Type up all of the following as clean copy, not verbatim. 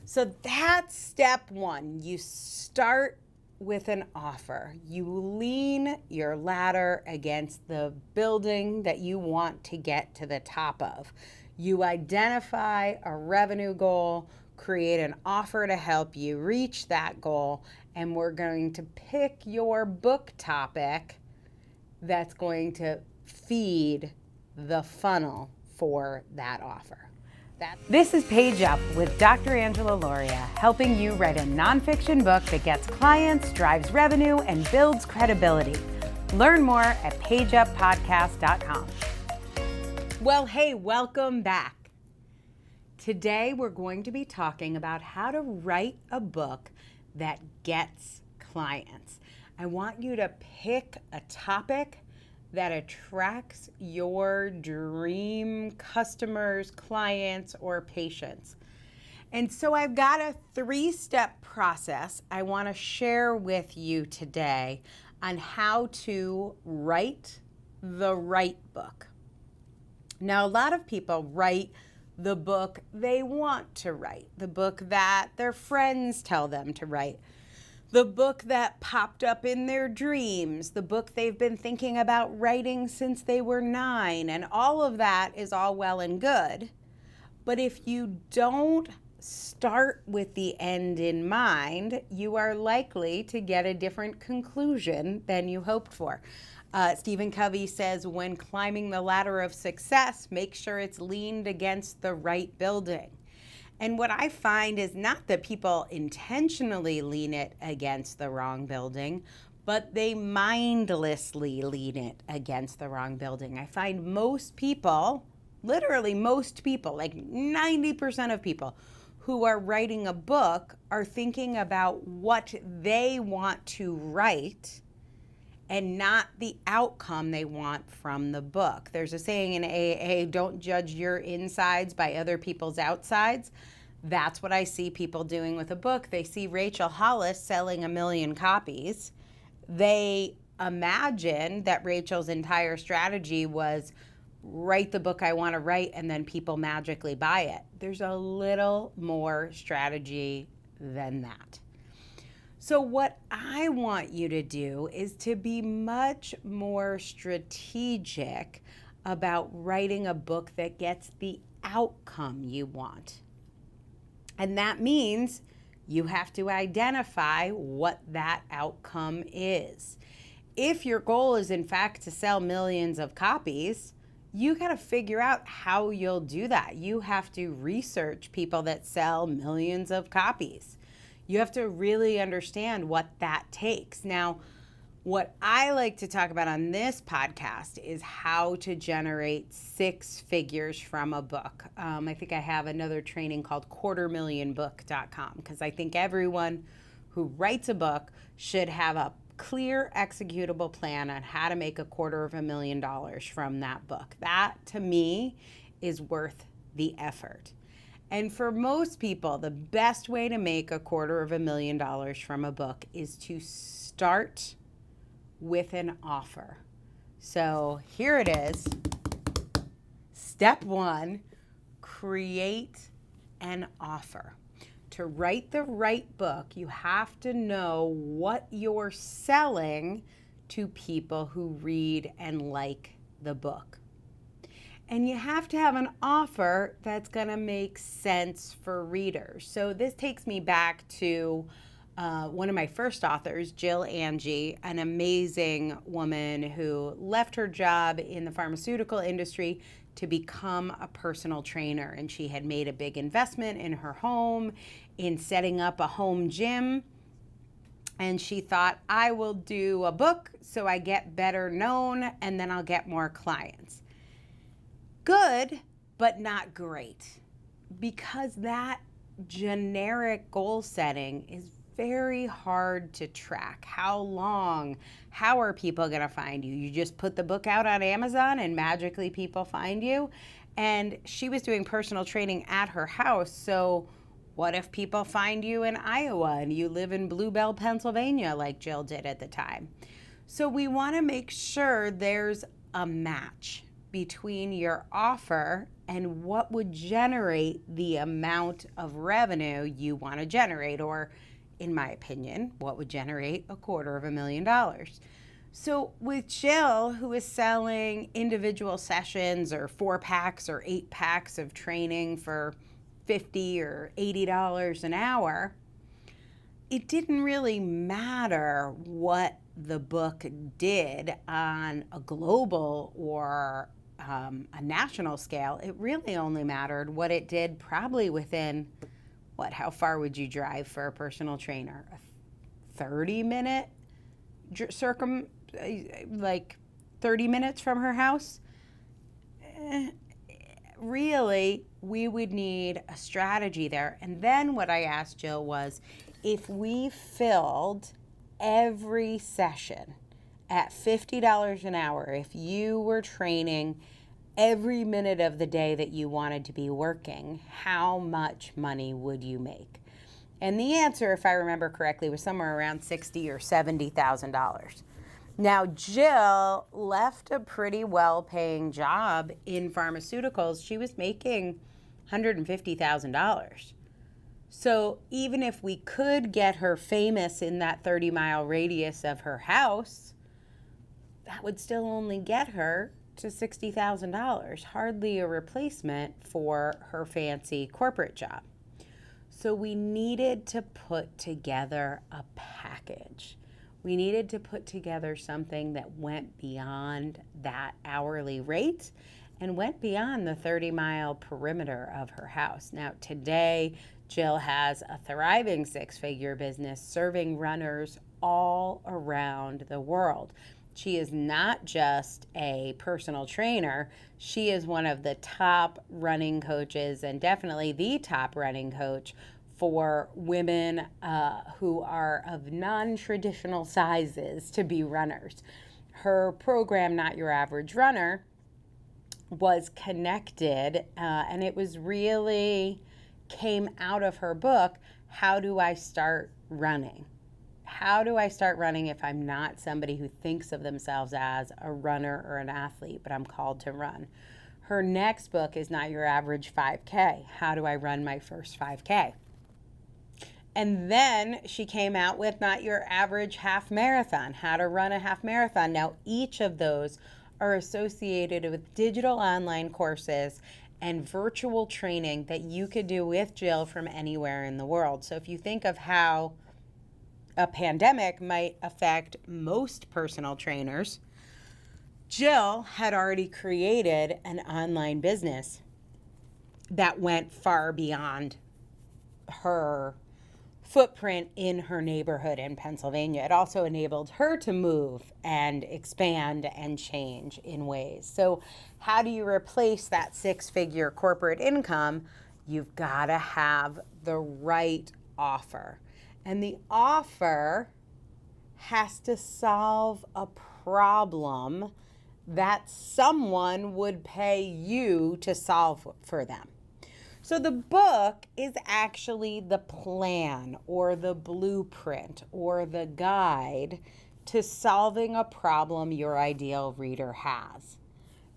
So that's step one. You start with an offer. You lean your ladder against the building that you want to get to the top of. You identify a revenue goal, create an offer to help you reach that goal, and we're going to pick your book topic that's going to feed the funnel for that offer. This is Page Up with Dr. Angela Loria, helping you write a nonfiction book that gets clients, drives revenue, and builds credibility. Learn more at pageuppodcast.com. Well, hey, welcome back. Today we're going to be talking about how to write a book that gets clients. I want you to pick a topic that attracts your dream customers, clients, or patients. And so I've got a 3-step process I want to share with you today on how to write the right book. Now, a lot of people write the book they want to write, the book that their friends tell them to write, the book that popped up in their dreams, the book they've been thinking about writing since they were 9, and all of that is all well and good. But if you don't start with the end in mind, you are likely to get a different conclusion than you hoped for. Stephen Covey says, when climbing the ladder of success, make sure it's leaned against the right building. And what I find is not that people intentionally lean it against the wrong building, but they mindlessly lean it against the wrong building. I find most people, literally most people, like 90% of people who are writing a book are thinking about what they want to write and not the outcome they want from the book. There's a saying in AA, don't judge your insides by other people's outsides. That's what I see people doing with a book. They see Rachel Hollis selling 1 million copies. They imagine that Rachel's entire strategy was write the book I want to write and then people magically buy it. There's a little more strategy than that. So what I want you to do is to be much more strategic about writing a book that gets the outcome you want. And that means you have to identify what that outcome is. If your goal is in fact to sell millions of copies, you got to figure out how you'll do that. You have to research people that sell millions of copies. You have to really understand what that takes. Now, what I like to talk about on this podcast is how to generate 6 figures from a book. I think I have another training called quartermillionbook.com because I think everyone who writes a book should have a clear executable plan on how to make $250,000 from that book. That to me is worth the effort. And for most people, the best way to make $250,000 from a book is to start with an offer. So here it is. Step 1, create an offer. To write the right book, you have to know what you're selling to people who read and like the book. And you have to have an offer that's going to make sense for readers. So this takes me back to one of my first authors, Jill Angie, an amazing woman who left her job in the pharmaceutical industry to become a personal trainer. And she had made a big investment in her home, in setting up a home gym. And she thought, I will do a book so I get better known and then I'll get more clients. Good, but not great. Because that generic goal setting is very hard to track. How long? How are people going to find you? You just put the book out on Amazon and magically people find you? And she was doing personal training at her house. So what if people find you in Iowa and you live in Bluebell, Pennsylvania, like Jill did at the time? So we want to make sure there's a match. between your offer and what would generate the amount of revenue you want to generate, or in my opinion, what would generate $250,000. So with Jill, who is selling individual sessions or 4-packs or 8-packs of training for $50 or $80 an hour, it didn't really matter what the book did on a global or a national scale. It really only mattered what it did probably within, how far would you drive for a personal trainer? A 30-minute like 30 minutes from her house? Really, we would need a strategy there. And then what I asked Jill was, if we filled every session at $50 an hour, if you were training every minute of the day that you wanted to be working, how much money would you make? And the answer, if I remember correctly, was somewhere around $60,000 or $70,000. Now, Jill left a pretty well-paying job in pharmaceuticals. She was making $150,000. So even if we could get her famous in that 30-mile radius of her house, that would still only get her to $60,000, hardly a replacement for her fancy corporate job. So we needed to put together a package. We needed to put together something that went beyond that hourly rate and went beyond the 30-mile perimeter of her house. Now, today, Jill has a thriving 6-figure business serving runners all around the world. She is not just a personal trainer. She is one of the top running coaches, and definitely the top running coach for women who are of non-traditional sizes to be runners. Her program, Not Your Average Runner, was connected, and it was really came out of her book, How Do I Start Running? How do I start running if I'm not somebody who thinks of themselves as a runner or an athlete, but I'm called to run? Her next book is Not Your Average 5K. How do I run my first 5K? And then she came out with Not Your Average Half Marathon, how to run a half marathon. Now, each of those are associated with digital online courses and virtual training that you could do with Jill from anywhere in the world. So if you think of how a pandemic might affect most personal trainers, Jill had already created an online business that went far beyond her footprint in her neighborhood in Pennsylvania. It also enabled her to move and expand and change in ways. So how do you replace that 6-figure corporate income? You've got to have the right offer. And the offer has to solve a problem that someone would pay you to solve for them. So the book is actually the plan or the blueprint or the guide to solving a problem your ideal reader has.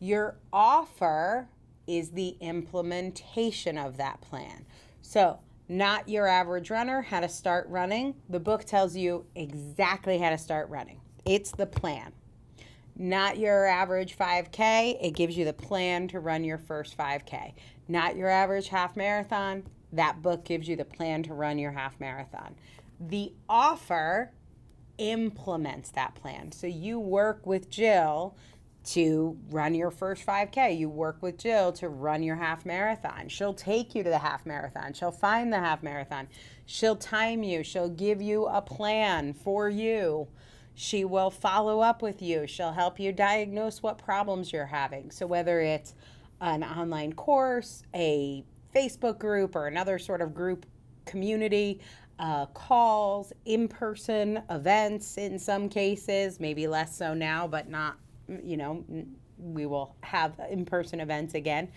Your offer is the implementation of that plan. So Not Your Average Runner, How to Start Running. The book tells you exactly how to start running. It's the plan. Not Your Average 5K, it gives you the plan to run your first 5K. Not Your Average Half Marathon, that book gives you the plan to run your half marathon. The offer implements that plan. So you work with Jill to run your first 5K. You work with Jill to run your half marathon. She'll take you to the half marathon. She'll find the half marathon. She'll time you. She'll give you a plan for you. She will follow up with you. She'll help you diagnose what problems you're having. So whether it's an online course, a Facebook group, or another sort of group community, calls, in-person events in some cases, maybe less so now, but not, we will have in-person events again.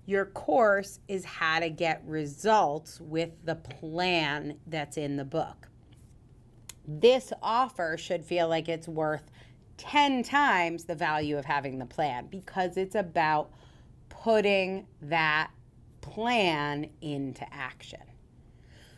Your course is how to get results with the plan that's in the book. This offer should feel like it's worth 10 times the value of having the plan, because it's about putting that plan into action.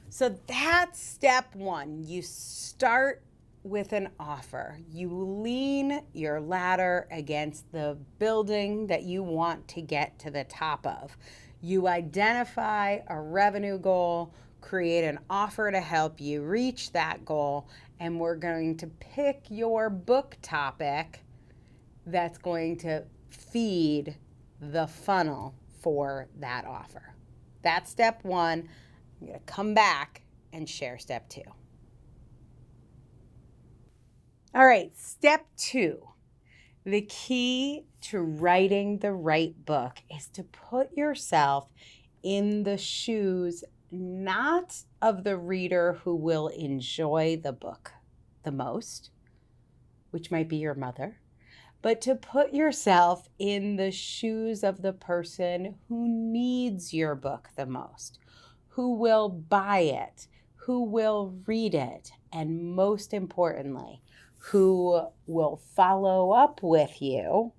So that's step one. You start with an offer. You lean your ladder against the building that you want to get to the top of. You identify a revenue goal, create an offer to help you reach that goal, and we're going to pick your book topic that's going to feed the funnel for that offer. That's step one. I'm going to come back and share step two. All right, step two. The key to writing the right book is to put yourself in the shoes, not of the reader who will enjoy the book the most, which might be your mother, but to put yourself in the shoes of the person who needs your book the most, who will buy it, who will read it, and most importantly, who will follow up with you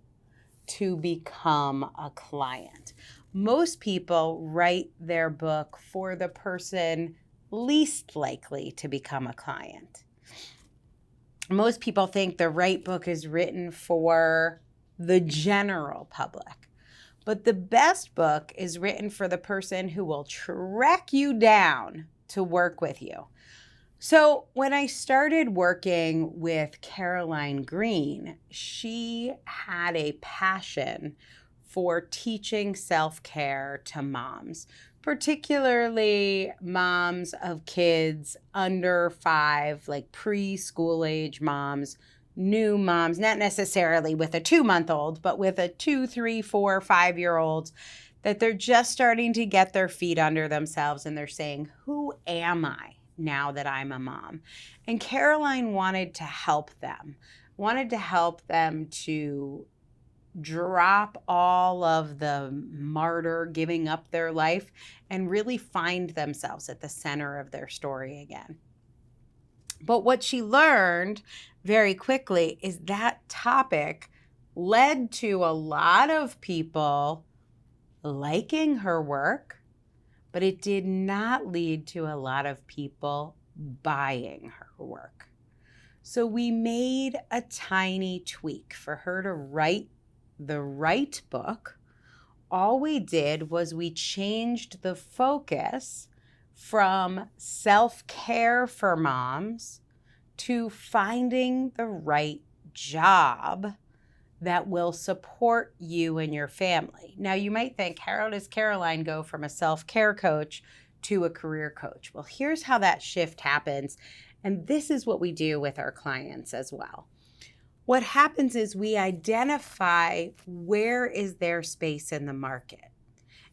to become a client. Most people write their book for the person least likely to become a client. Most people think the right book is written for the general public. But the best book is written for the person who will track you down to work with you. So when I started working with Caroline Green, she had a passion for teaching self-care to moms, particularly moms of kids under 5, like preschool age moms, new moms, not necessarily with a 2-month-old, but with a 2, 3, 4, 5-year-old, that they're just starting to get their feet under themselves and they're saying, who am I now that I'm a mom? And Caroline wanted to help them to drop all of the martyr giving up their life and really find themselves at the center of their story again. But what she learned very quickly is that topic led to a lot of people liking her work, but it did not lead to a lot of people buying her work. So we made a tiny tweak for her to write the right book. All we did was we changed the focus from self-care for moms to finding the right job that will support you and your family. Now you might think, how does Caroline go from a self-care coach to a career coach? Well, here's how that shift happens. And this is what we do with our clients as well. What happens is we identify where is their space in the market.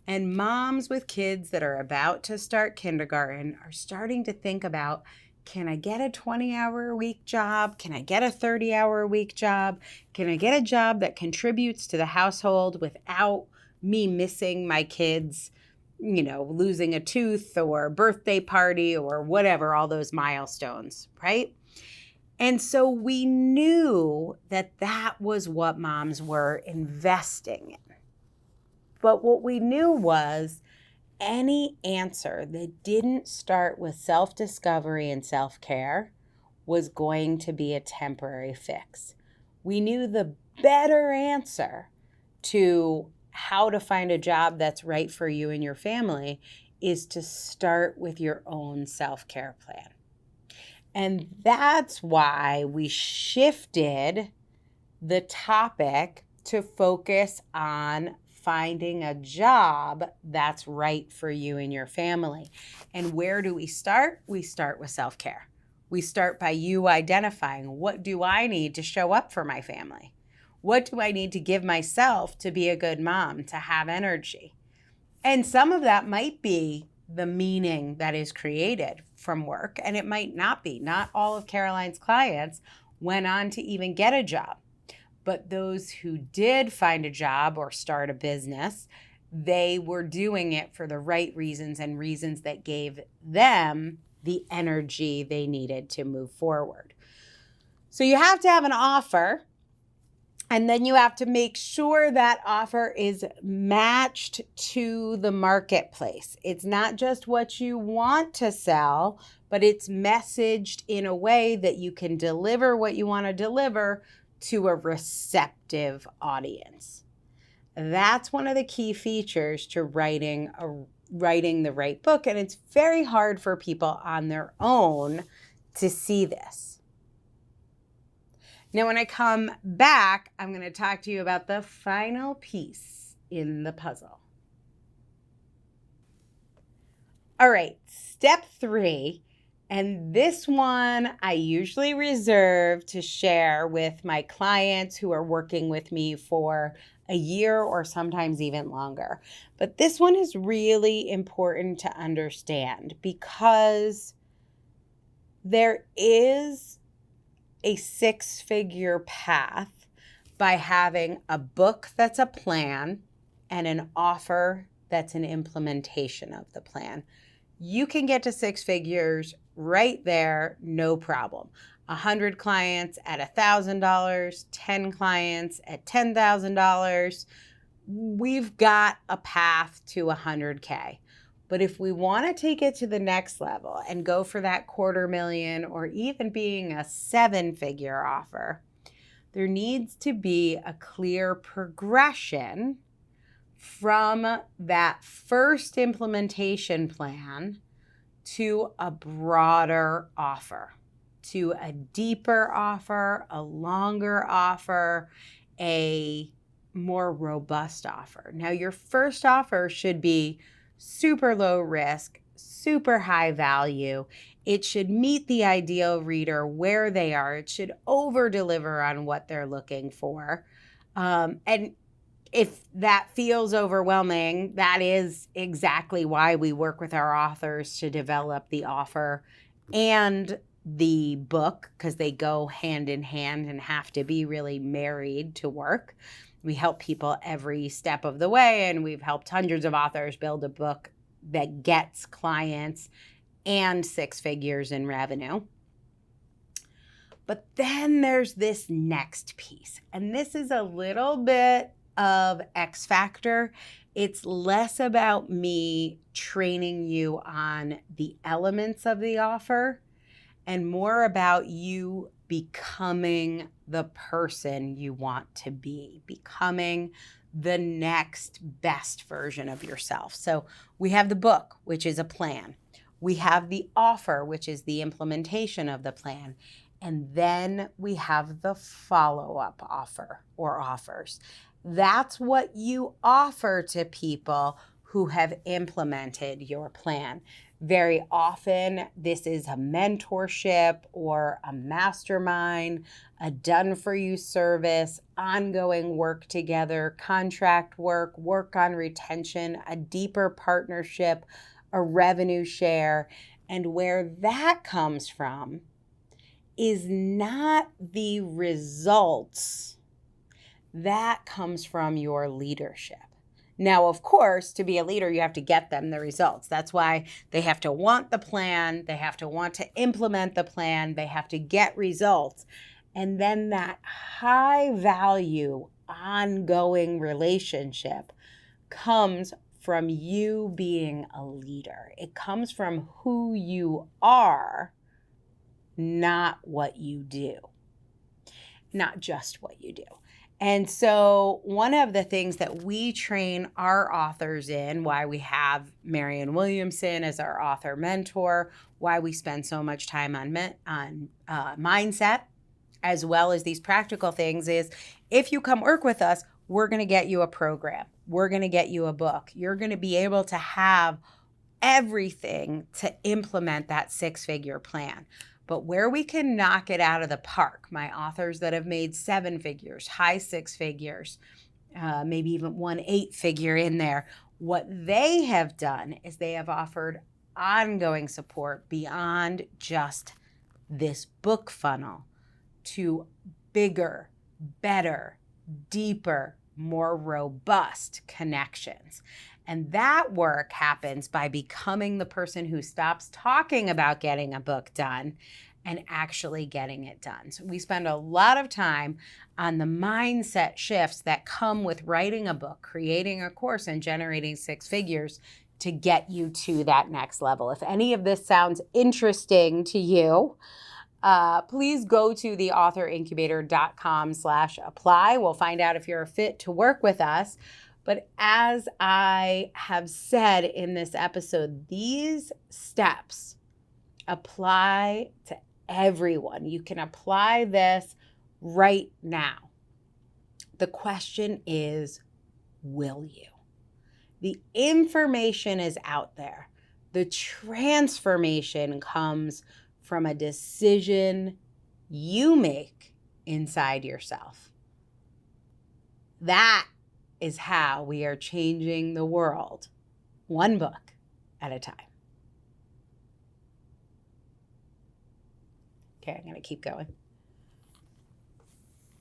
And moms with kids that are about to start kindergarten are starting to think about, can I get a 20-hour-a-week job? Can I get a 30-hour-a-week job? Can I get a job that contributes to the household without me missing my kids, losing a tooth or birthday party or whatever, all those milestones, right? And so we knew that that was what moms were investing in. But what we knew was any answer that didn't start with self-discovery and self-care was going to be a temporary fix. We knew the better answer to how to find a job that's right for you and your family is to start with your own self-care plan. And that's why we shifted the topic to focus on finding a job that's right for you and your family. And where do we start? We start with self-care. We start by you identifying, what do I need to show up for my family? What do I need to give myself to be a good mom, to have energy? And some of that might be the meaning that is created from work, and it might not be. Not all of Caroline's clients went on to even get a job. But those who did find a job or start a business, they were doing it for the right reasons and reasons that gave them the energy they needed to move forward. So you have to have an offer And then you have to make sure that offer is matched to the marketplace. It's not just what you want to sell, but it's messaged in a way that you can deliver what you want to deliver to a receptive audience. That's one of the key features to writing the right book. And it's very hard for people on their own to see this. Now, when I come back, I'm going to talk to you about the final piece in the puzzle. All right, step 3, and this one I usually reserve to share with my clients who are working with me for a year or sometimes even longer. But this one is really important to understand because there is a 6-figure path by having a book that's a plan and an offer that's an implementation of the plan. You can get to 6 figures right there, no problem. 100 clients at $1,000, 10 clients at $10,000. We've got a path to 100K. But if we want to take it to the next level and go for that $250,000 or even being a 7-figure offer, there needs to be a clear progression from that first implementation plan to a broader offer, to a deeper offer, a longer offer, a more robust offer. Now, your first offer should be super low risk, super high value. It should meet the ideal reader where they are. It should over deliver on what they're looking for. And if that feels overwhelming, that is exactly why we work with our authors to develop the offer and the book, because they go hand in hand and have to be really married to work. We help people every step of the way, and we've helped hundreds of authors build a book that gets clients and 6 figures in revenue. But then there's this next piece, and this is a little bit of X factor. It's less about me training you on the elements of the offer and more about you becoming the person you want to be, becoming the next best version of yourself. So we have the book, which is a plan. We have the offer, which is the implementation of the plan. And then we have the follow-up offer or offers. That's what you offer to people who have implemented your plan. Very often, this is a mentorship or a mastermind, a done-for-you service, ongoing work together, contract work, work on retention, a deeper partnership, a revenue share. And where that comes from is not the results. That comes from your leadership. Now, of course, to be a leader, you have to get them the results. That's why they have to want the plan. They have to want to implement the plan. They have to get results. And then that high value, ongoing relationship comes from you being a leader. It comes from who you are, not what you do. Not just what you do. And so one of the things that we train our authors in, why we have Marianne Williamson as our author mentor, why we spend so much time on mindset, as well as these practical things, is if you come work with us, we're going to get you a program. We're going to get you a book. You're going to be able to have everything to implement that 6-figure plan. But where we can knock it out of the park, my authors that have made 7 figures, high 6 figures, maybe even 1 8-figure in there, what they have done is they have offered ongoing support beyond just this book funnel to bigger, better, deeper, more robust connections. And that work happens by becoming the person who stops talking about getting a book done and actually getting it done. So we spend a lot of time on the mindset shifts that come with writing a book, creating a course, and generating six figures to get you to that next level. If any of this sounds interesting to you, please go to theauthorincubator.com/apply. We'll find out if you're a fit to work with us. But as I have said in this episode, these steps apply to everyone. You can apply this right now. The question is, will you? The information is out there. The transformation comes from a decision you make inside yourself. That is how we are changing the world, one book at a time. Okay, I'm going to keep going.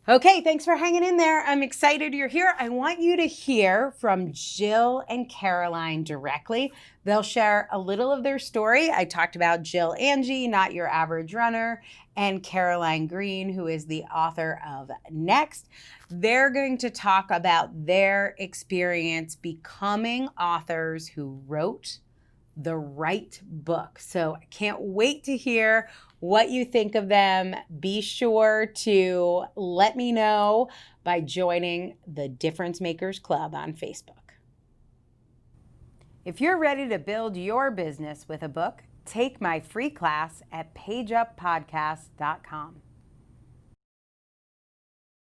Okay, thanks for hanging in there. I'm excited you're here. I want you to hear from Jill and Caroline directly. They'll share a little of their story. I talked about Jill Angie, Not Your Average Runner, and Caroline Green, who is the author of Next. They're going to talk about their experience becoming authors who wrote the right book. So I can't wait to hear what you think of them. Be sure to let me know by joining the Difference Makers Club on Facebook. If you're ready to build your business with a book, take my free class at pageuppodcast.com.